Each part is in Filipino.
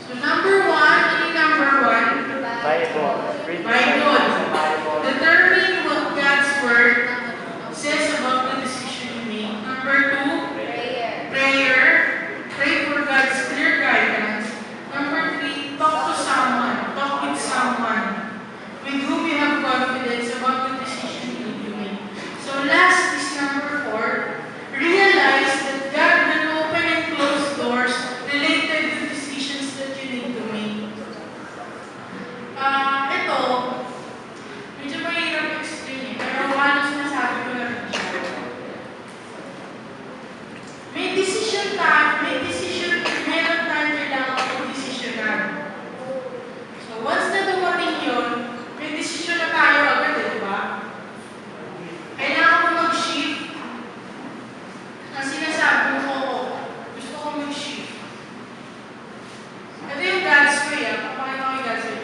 So number one, any number one? Bible. Bible. Determine what God's word says about the decision you make. Number two, prayer. Pray for God's clear guidance. Number three, talk to someone. Talk with someone with whom you have confidence about the decision you need to make. So last is number four, realize that God will open and close doors related to decisions that you need to make. Ito, medyo mahirap explain pero halos nasabi ko na rin siya. Meron tayo kailangan mag-desisyonan. So once na dumating yun, may desisyon na tayo agad, di ba? Kailangan ko mag-shift. Ang sinasabi ko, gusto ko mag-shift. Ito yung God's way, papakita ko yung God's way.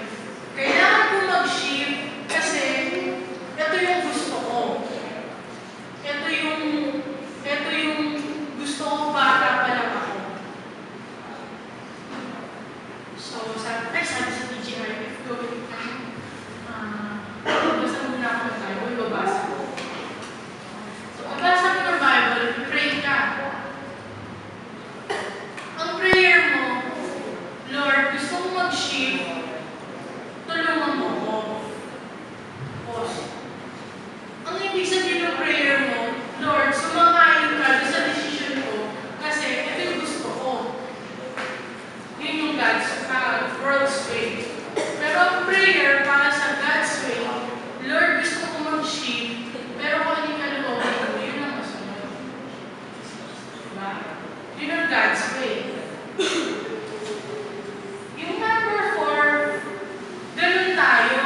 Kailangan ko mag-shift kasi ito yung gusto ko. Ito yung gusto ko bata pa lang ako. So, sabi sa TGI, if going basta muna ako ng Bible, babasa ko. So, pagbasa ko ng Bible, pray ka. Ang prayer mo, Lord, gusto ko mag-shift, tulungan mo ko. Pause. Ang ibig sabihin ng prayer mo, Lord, sumakain ka sa decision ko kasi ito yung gusto ko. Yun yung world's way. Pero ang prayer para sa God's way, Lord, gusto ko mag-shift, pero kung ano yung kalooban ko, yun ang masunod. Diba? Yun ang God's way. Yung number four, ganun tayo.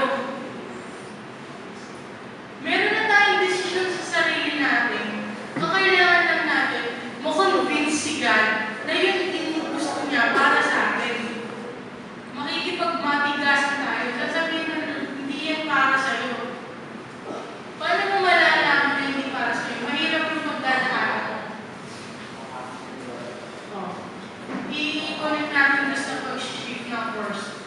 Meron na tayong decision sa sarili natin. Ang kailangan lang natin, makonvince si God na yun yung gusto niya para sa atin. Makikipagmatigasan tayo. Sasabihin na hindi yan para sa'yo. Paano mo malalaman na hindi para sa'yo? Mahirap yung magdadaan mo. I-connect natin basta pag-shift ng course.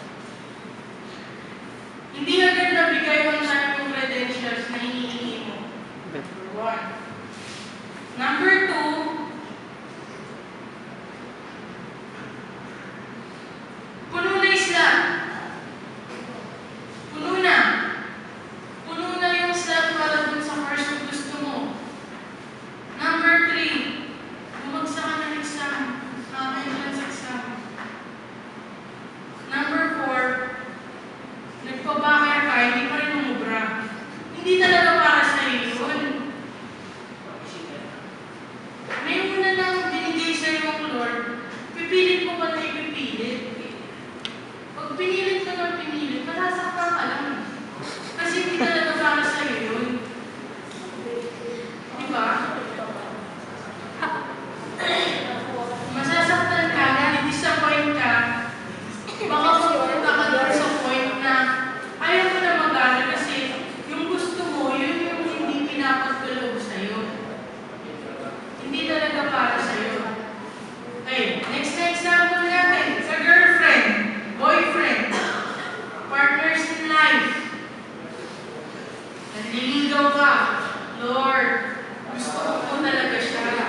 Hindi agad nabigay mo sa yung credentials na hinihingi mo. Number one. Number two, puno na slot. Puno na. Puno na yung slot para dun sa course na gusto mo. Number three, bumagsak ka ng exam. Entrance exam. Number four, nagpabakar ka, hindi pa rin umubra. Hindi talaga para sa iyo yun. May una lang binigay sa iyo ang Lord, pipilit mo ba na ipipilit? Pag pinilit ka ng pinilit, masasaktan ka lang. Kasi hindi talaga para sa iyo yun. Diba? Masasaktan ka, disappoint ka, baka pupunta ka doon sa point na ayaw mo na mag-aral kasi yung gusto mo, yun yung hindi pinapagkaloob sa'yo. Hindi talaga para sa'yo. Okay, next na example natin, sa girlfriend, boyfriend, partners in life. Nanliligaw ka, Lord, gusto ko po talaga siya.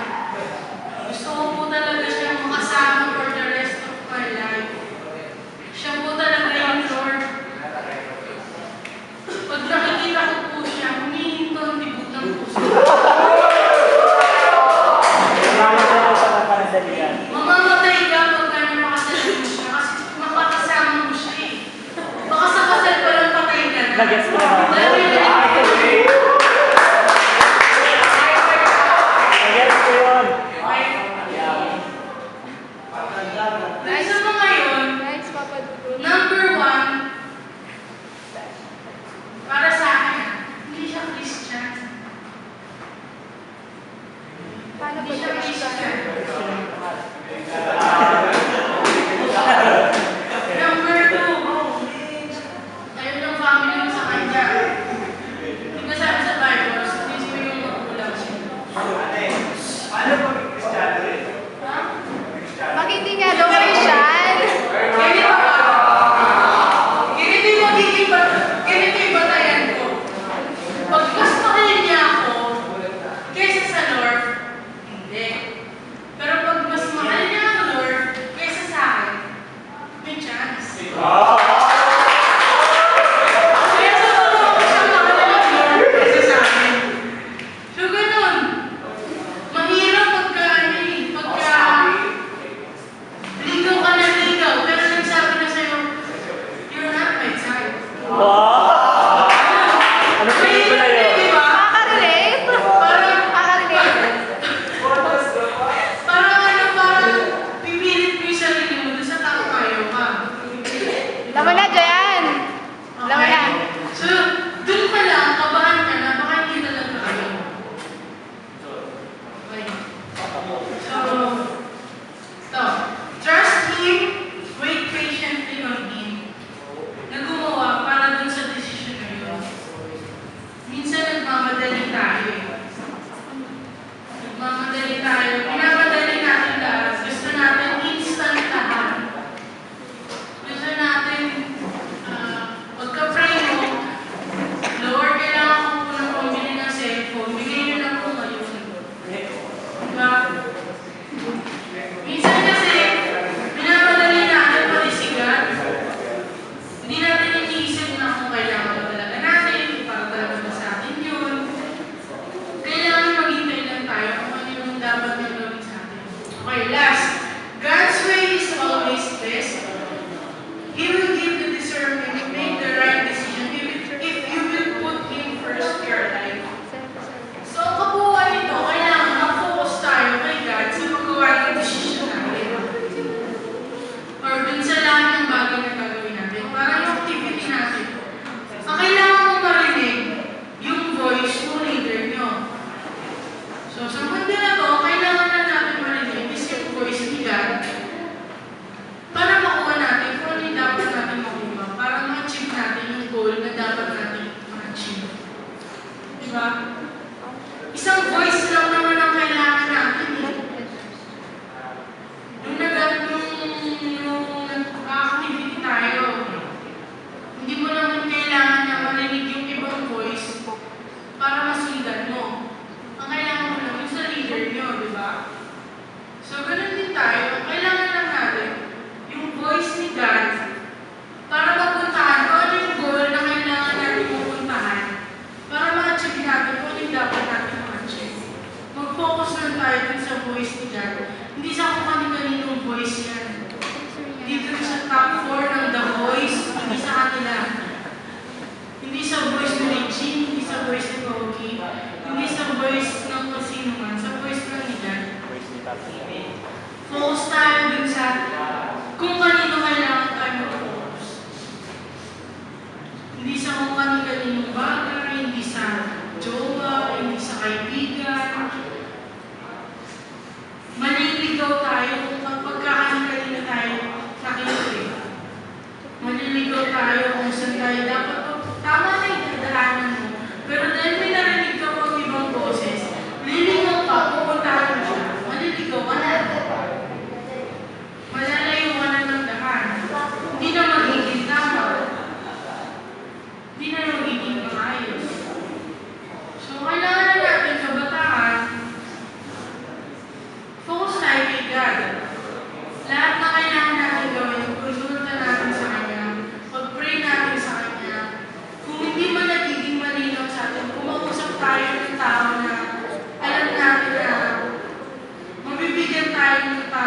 Gusto ko po talaga siya makasama for the rest of my life. Siya po talaga yung Lord. Pag nakikita ko po siya, humihinto ang tibok ng puso. Mamamatay ka pagka napakasal mo siya kasi makakasama mo siya eh. Baka sa kasal pa lang patay ka na. Nag-gets ko na. Nag-gets ko yun. Guys, sa mga yun, number one, para sa akin, hindi siya Christian. Hindi siya Christian. Number two, ayaw ng family mo sa kanya. Di ba sabi sa Bible, sabihin mo yung magulang siya. Paano pag Kristiyano rin? Ha? Bakit hindi nga daw Christian? Kaya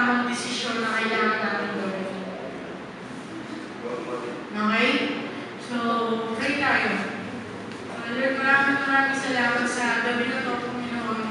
tamang desisyon na kailangan natin gawin. Okay? So, pray tayo. Lord, maraming salamat sa gabi na to, Panginoon.